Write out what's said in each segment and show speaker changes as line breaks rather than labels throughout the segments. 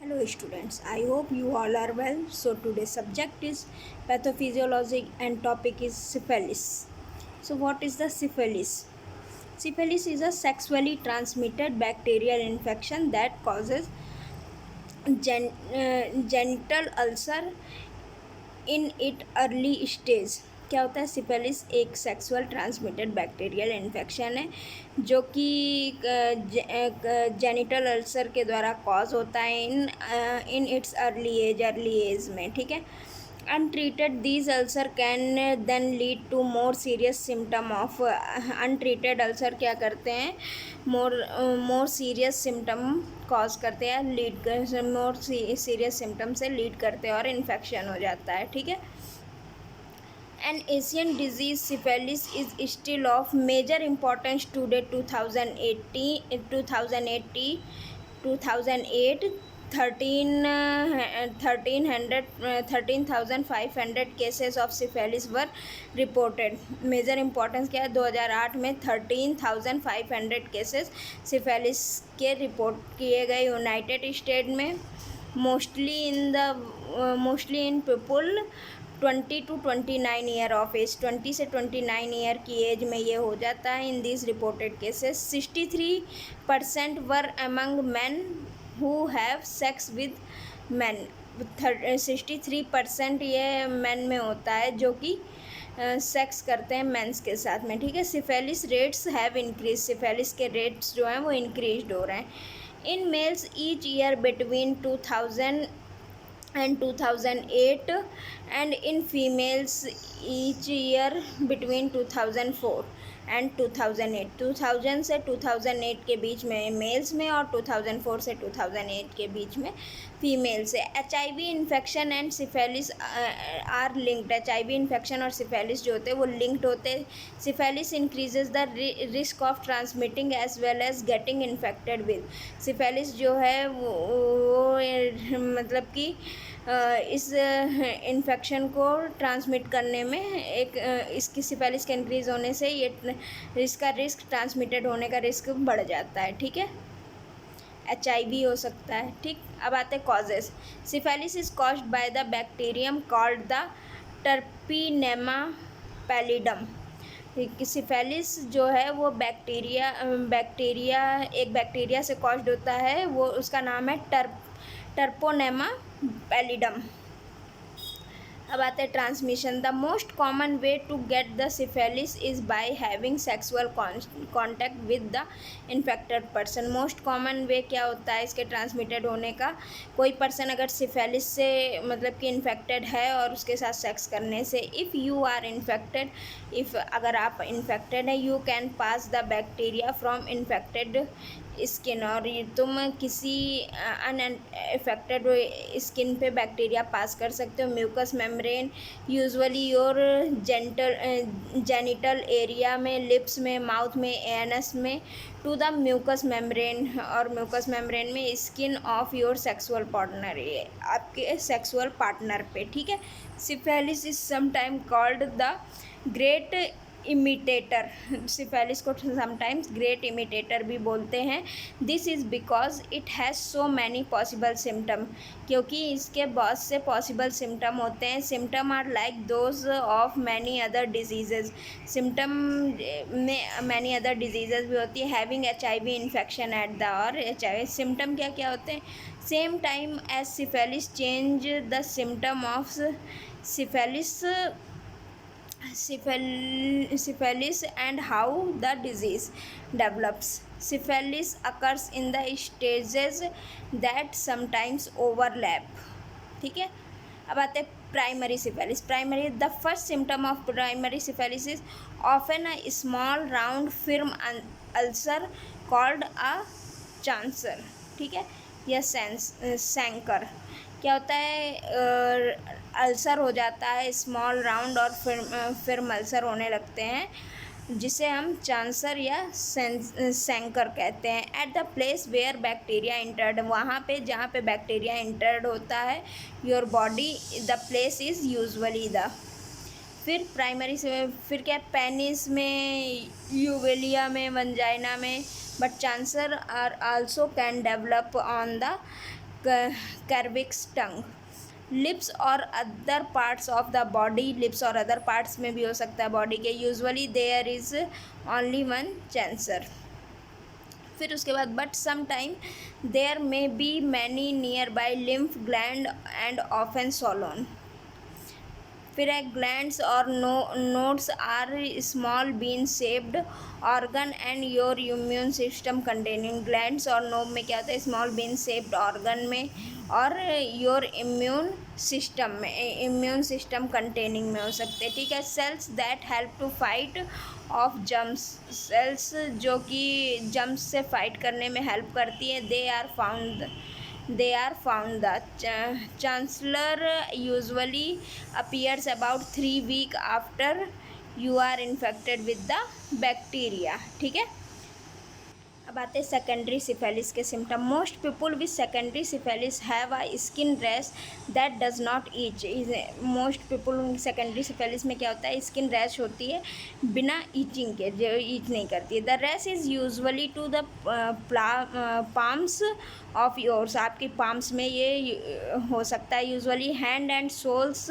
Hello students, I hope you all are well. So today's subject is pathophysiology and topic is syphilis. So what is the syphilis? Syphilis is a sexually transmitted bacterial infection that causes genital ulcer in it early stage. क्या होता है? Syphilis एक sexual transmitted bacterial infection है जो कि genital ulcer के द्वारा cause होता है इन इट्स अर्ली एज में। ठीक है। Untreated these ulcer can then lead to more serious symptom of untreated ulcer क्या करते हैं? मोर सीरियस सिम्टम कॉज करते हैं, मोर सीरियस सिम्टम से लीड करते हैं और इन्फेक्शन हो जाता है। ठीक है। An Asian disease syphilis is still of major importance today 2008 13,500 cases of syphilis were reported. Major importance क्या है? 2008 में 13,500 केसेस सिफिलिस के रिपोर्ट किए गए यूनाइटेड स्टेट में। Mostly in people 20 to 29 year of age, 20 से 29 ईयर की एज में ये हो जाता है। In this reported cases 63% were among man who have sex with man. 63% ये मैन में होता है जो कि सेक्स करते हैं मेंस के साथ में। ठीक है। Syphilis rates have increase, syphilis के रेट्स जो हैं वो इंक्रीज हो रहे हैं। In males each year between 2000 and 2008 and in females each year between 2004 and 2008। 2000 से 2008 के बीच में मेल्स में और 2004 से 2008 के बीच में फीमेल से। HIV infection and syphilis are linked. HIV infection और सिफिलिस जो होते हैं वो लिंक्ड होते हैं। Syphilis increases the risk of transmitting as well as getting infected with. Syphilis जो है वो मतलब कि इस इन्फेक्शन को ट्रांसमिट करने में एक इसकी सिफिलिस के इंक्रीज़ होने से ये इसका रिस्क ट्रांसमिटेड होने का रिस्क बढ़ जाता है। ठीक है। HIV हो सकता है। ठीक। अब आते हैं causes. Syphilis is caused by the bacterium called the treponema pallidum. Syphilis जो है वो बैक्टीरिया एक बैक्टीरिया से कॉज्ड होता है, वो उसका नाम है टर्पोनेमा पैलिडम। अब आते हैं transmission. The most common way to get the syphilis is by having sexual contact with the infected person. Most common way क्या होता है इसके ट्रांसमिटेड होने का? कोई पर्सन अगर सिफिलिस से मतलब कि इन्फेक्टेड है और उसके साथ सेक्स करने से, इफ़ यू आर इन्फेक्टेड, अगर आप इन्फेक्टेड है, you can pass the bacteria from infected skin, और तुम किसी अनइफेक्टेड स्किन पे बैक्टीरिया पास कर सकते हो। Mucus membrane usually your genital area में, लिप्स में, माउथ में, एनस में, टू द म्यूकस मेम्ब्रेन, और म्यूकस मेम्ब्रेन में skin of your sexual partner, ये आपके सेक्सुअल पार्टनर पे। ठीक है। Syphilis is sometime called the great imitator. Syphilis को समटाइम्स ग्रेट इमिटेटर भी बोलते हैं। This is because it has so many possible symptom, क्योंकि इसके बहुत से पॉसिबल सिम्टम होते हैं। Symptom are like those of many other disease. Symptom में मैनी अदर डिजीज़ भी होती है। Having HIV infection at the, और HIV सिम्टम क्या क्या होते हैं? Same time as syphilis change the symptom of syphilis and how the disease develops. Syphilis occurs in the stages that sometimes overlap. ठीक है। अब आते हैं primary syphilis. The first symptom of primary syphilis is often a small round firm ulcer called a chancre. ठीक है। या सैंकर। क्या होता है? अल्सर हो जाता है, स्मॉल राउंड और फिर अल्सर होने लगते हैं, जिसे हम चांसर या सैंकर कहते हैं। At the place where bacteria entered, वहाँ पे जहाँ पे बैक्टीरिया इंटर्ड होता है your body, the place is usually the. फिर प्राइमरी से फिर क्या? पेनिस में, यूवेलिया में, वंजाइना में, but chancre are also can develop on the cervix, tongue, lips और other parts of the body, lips और अदर पार्ट्स में भी हो सकता है बॉडी के। Usually there is only one चांसर। फिर उसके बाद but some time there may be many nearby lymph gland and often swollen. फिर है ग्लैंड्स और nodes are small bean shaped organ and your immune system containing. Glands और नोब में क्या होता है, स्मॉल बीन शेप्ड ऑर्गन में और योर इम्यून सिस्टम कंटेनिंग में हो सकते हैं, ठीक है। Cells that help to fight off germs, cells जो कि जम्स से फाइट करने में हेल्प करती है। They are found the chancellor usually appears about 3 weeks after you are infected with the bacteria, ठीक है। अब आते हैं सेकेंडरी सिफेलिस के symptom. Most people with secondary syphilis have a skin rash that does not each. Most people secondary syphilis में क्या होता है, स्किन रैश होती है बिना ईचिंग के, जो ईच नहीं करती है। The rash is usually to the palms of yours, आपके पाम्स में ये हो सकता है। Usually hand and soles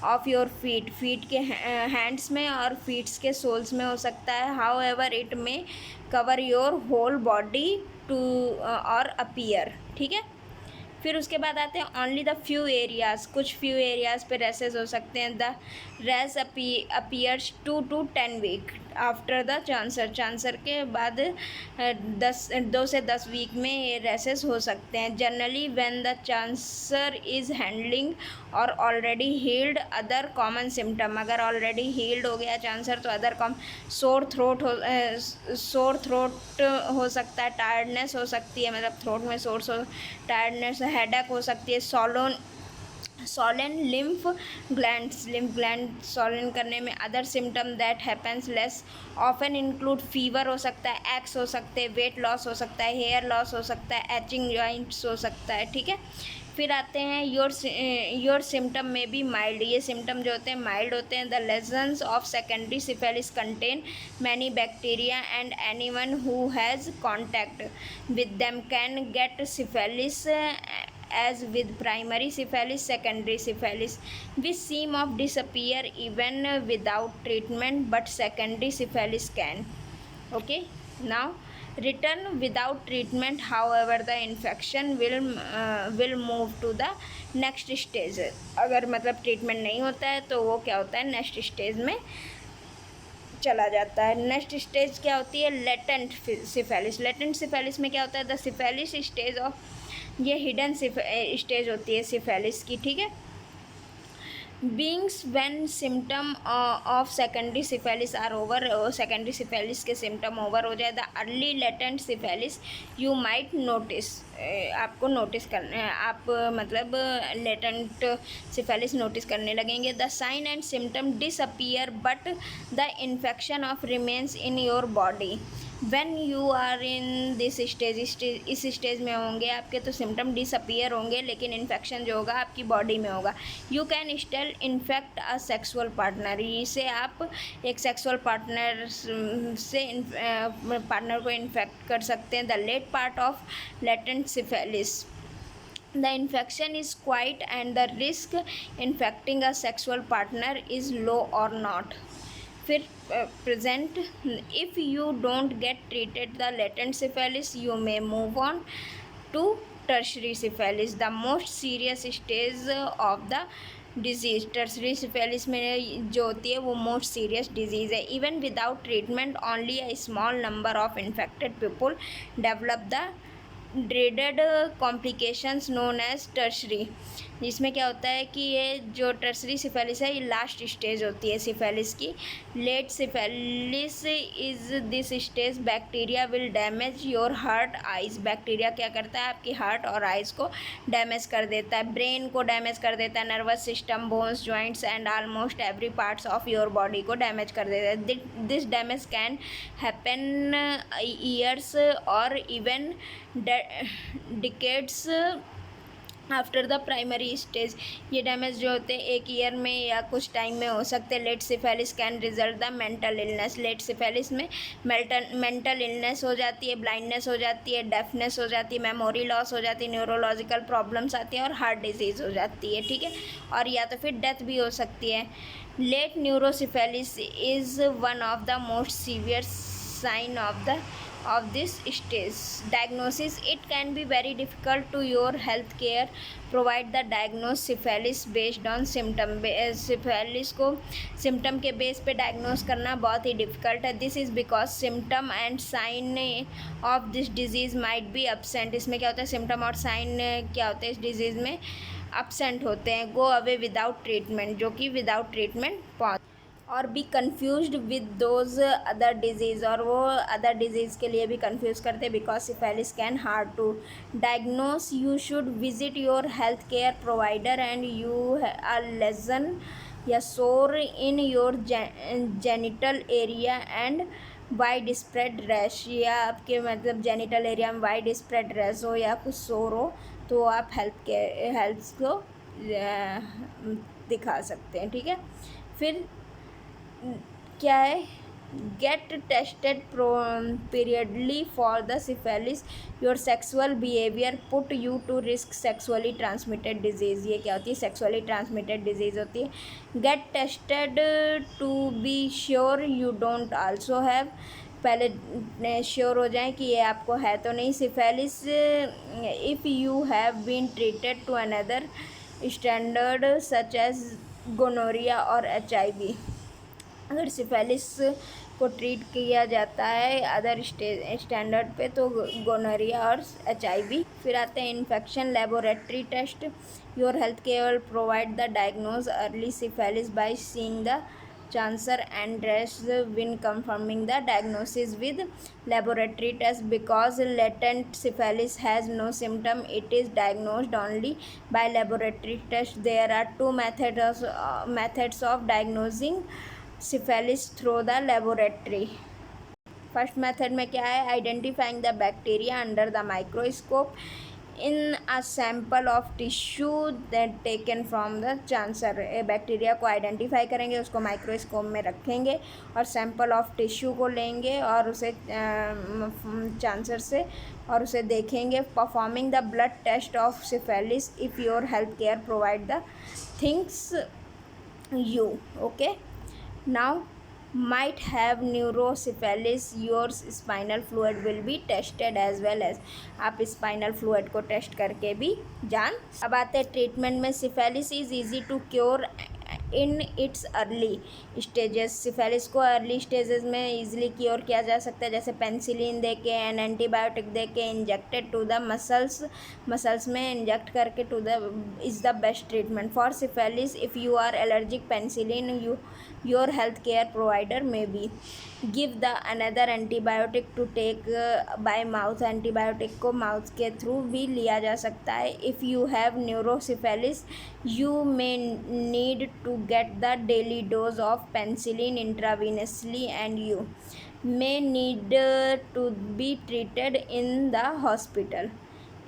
of your feet, feet के हैंड्स में और फीट्स के सोल्स में हो सकता है। However it may cover your whole body too और अपीयर, ठीक है। फिर उसके बाद आते हैं ओनली द फ्यू एरियाज़, कुछ फ्यू एरियाज़ पे रैसेस हो सकते हैं। The rash appears 2 to 10 week after the chancre, chancre के बाद 2 से 10 वीक में ये रैसेस हो सकते हैं। Generally when the chancre is handling और already healed other common symptom, अगर ऑलरेडी हील्ड हो गया चांसर तो अदर सोर थ्रोट हो सकता है, टायर्डनेस हो सकती है, मतलब थ्रोट में सोर्स हो, टायर्डनेस, हेडेक हो सकती है। सोलन लिम्फ ग्लैंड सोलन करने में। Other symptom that happens less often include fever हो सकता है, एक्स हो सकते हैं, वेट लॉस हो सकता है, हेयर लॉस हो सकता है, एचिंग जॉइंट्स हो सकता है, ठीक है। फिर आते हैं योर सिम्टम में भी माइल्ड, ये सिम्टम जो होते हैं माइल्ड होते हैं। The lesions of secondary syphilis contain many bacteria and anyone who has contact with them can get syphilis as with primary syphilis, secondary syphilis which seem of disappear even without treatment, but secondary syphilis can, okay। Now return without treatment, however the infection will move to the next stage। अगर मतलब treatment नहीं होता है तो वो क्या होता है, नेक्स्ट स्टेज में चला जाता है। नेक्स्ट स्टेज क्या होती है, लेटेंट सिफेलिस। लेटेंट सिफेलिस में क्या होता है, द सिफेलिस स्टेज ऑफ, ये हिडन स्टेज होती है सिफेलिस की, ठीक है। Begins when symptom of secondary syphilis are over, secondary syphilis के सिम्टम ओवर हो जाए। The early latent syphilis you might notice, आपको नोटिस करना, आप मतलब लेटेंट सिफेलिस नोटिस करने लगेंगे। The sign and symptom disappear but the infection of remains in your body. When you are in this stage, इस stage में होंगे आपके तो सिम्टम डिसअपीयर होंगे, लेकिन इन्फेक्शन जो होगा आपकी बॉडी में होगा। You can still infect a sexual partner, इसे आप एक सेक्सुअल पार्टनर से पार्टनर को इन्फेक्ट कर सकते हैं। The late part of latent syphilis, the infection is quiet and the risk infecting a sexual partner is low or not। फिर present, if you don't get treated the latent syphilis you may move on to tertiary syphilis, the most serious stage of the disease. Tertiary syphilis में जो होती है वो most serious disease है। Even without treatment only a small number of infected people develop the dreaded complications known as tertiary. जिसमें क्या होता है कि ये जो टर्सरी सिफेलिस है ये लास्ट स्टेज होती है सिफेलिस की। Late syphilis is this stage bacteria will damage your heart eyes. Bacteria क्या करता है, आपकी हार्ट और आइज़ को डैमेज कर देता है, ब्रेन को डैमेज कर देता है, nervous system, bones, joints and almost every parts of your body को डैमेज कर देता है। This damage can happen years और even decades after the primary stage. ये डैमेज जो होते हैं 1 ईयर में या कुछ टाइम में हो सकते हैं। Late syphilis can result the mental illness. Late syphilis में मेंटल इलनेस हो जाती है, ब्लाइंडनेस हो जाती है, डेफनेस हो जाती है, मेमोरी लॉस हो जाती है, न्यूरोलॉजिकल प्रॉब्लम्स आती हैं और हार्ट डिजीज़ हो जाती है, ठीक है। और या तो फिर डेथ भी हो सकती है। Late neurosyphilis is one of the most severe sign of this stage. Diagnosis: it can be very difficult to your healthcare provide the diagnose syphilis based on symptom। syphilis को सिम्टम के base पे diagnose करना बहुत ही difficult है। This is because symptom and sign of this disease might be absent। इसमें क्या होता है, सिम्टम और साइन क्या होते हैं इस डिजीज़ में, absent होते हैं। गो अवे विदाउट ट्रीटमेंट, जो कि विदाउट ट्रीटमेंट पहुँच, और be confused with those other disease, और वो अदर डिजीज़ के लिए भी कन्फ्यूज़ करते हैं। Because syphilis can hard to diagnose, you should visit your health care provider and you a lesion या sore in your genital area and widespread rash, या आपके मतलब जेनिटल एरिया में वाइड स्प्रेड रैश हो या कुछ सोर हो तो आप हेल्थ को दिखा सकते हैं, ठीक है। फिर क्या है, get tested periodically for the syphilis, your sexual behaviour put you to risk sexually transmitted disease. ये क्या होती है, सेक्सुअली ट्रांसमिटेड डिजीज़ होती है। Get tested to be sure you don't also have, पहले श्योर हो जाएं कि ये आपको है तो नहीं syphilis. If you have been treated to another standard such as gonorrhoea और HIV। अगर सिफेलिस को ट्रीट किया जाता है अदर स्टैंडर्ड पे तो गोनोरिया और HIV। फिर आते हैं infection laboratory test. Your health care provide the diagnose early syphilis by seeing the chancre and rest win confirming the diagnosis with laboratory test। because latent syphilis has no symptom, it is diagnosed only by laboratory test। there are two methods of diagnosing syphilis through the laboratory। First method में क्या है, identifying the bacteria under the microscope in a sample of tissue that taken from the chancre. Bacteria को identify करेंगे, उसको microscope में रखेंगे और sample of tissue को लेंगे और उसे चांसर से और उसे देखेंगे। Performing the blood test of syphilis if your health care provide the things you, okay. now might have neurosyphilis, your spinal fluid will be tested as well as, आप spinal fluid को टेस्ट करके भी जान। अब आते हैं treatment में। Syphilis is easy to cure in its early stages. Syphilis को अर्ली स्टेजेस में ईजिली क्योर किया जा सकता है, जैसे पेंसिलिन दे के एंड एंटीबायोटिक दे के, इंजेक्टेड टू द मसल्स में इंजेक्ट करके to the is the best treatment for syphilis. If you are allergic penicillin, your health care provider may be give the another antibiotic to take by mouth. Antibiotic को mouth के through भी लिया जा सकता है। If you have neurosyphilis you may need to get the daily dose of penicillin intravenously and you may need to be treated in the hospital।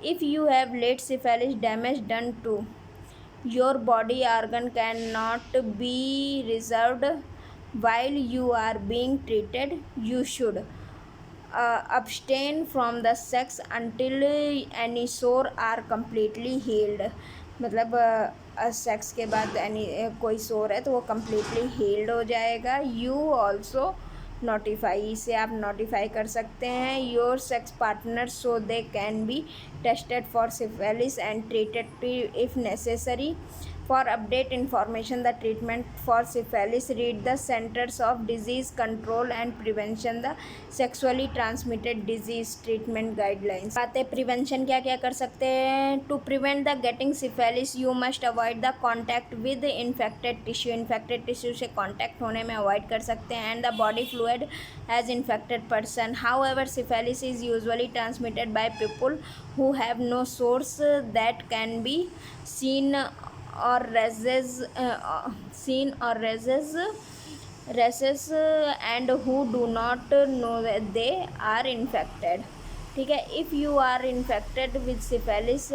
if you have late syphilis damage done to your body organ cannot be resolved while you are being treated, you should abstain from the sex until any sore are completely healed। मतलब sex के बाद कोई सोर है तो वो completely heeled हो जाएगा। यू ऑल्सो नोटिफाई, इसे आप नोटिफाई कर सकते हैं your sex partner so they can be tested for syphilis and treated if necessary. For update information the treatment for syphilis read the centers of disease control and prevention the sexually transmitted disease treatment guidelines. बात है prevention क्या क्या कर सकते हैं। To prevent the getting syphilis you must avoid the contact with infected tissue. Infected tissue से contact होने में अवॉइड कर सकते हैं and the body fluid as infected person. However syphilis is usually transmitted by people who have no sores that can be seen or races and who do not know that they are infected। ठीक है, if you are infected with syphilis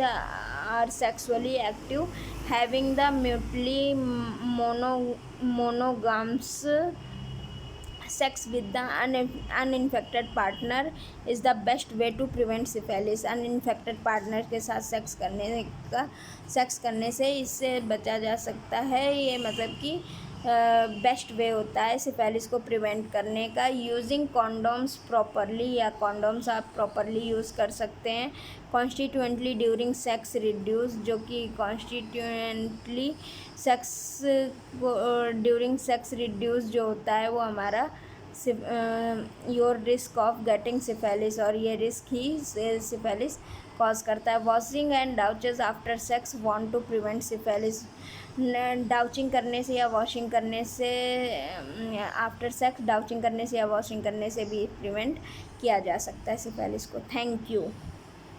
are sexually active, having the mutually monogamous sex with the uninfected partner is the best way to prevent syphilis. Uninfected partner के साथ sex करने से इससे बचा जा सकता है। ये मतलब कि बेस्ट वे होता है सिफेलिस को प्रिवेंट करने का। यूजिंग कॉन्डोम्स प्रॉपरली, या कॉन्डोम्स आप प्रॉपरली यूज़ कर सकते हैं। कॉन्स्टिट्यूएंटली ड्यूरिंग सेक्स रिड्यूस, जो कि constituently sex during sex reduce जो होता है वो हमारा your risk of getting syphilis, और ये रिस्क ही सिफेलिस कॉज करता है। Washing and douches after sex want to prevent syphilis, douching करने से या वॉशिंग करने से, आफ्टर सेक्स डाउचिंग करने से या वॉशिंग करने से भी प्रिवेंट किया जा सकता है सिफेलिस को। Thank you.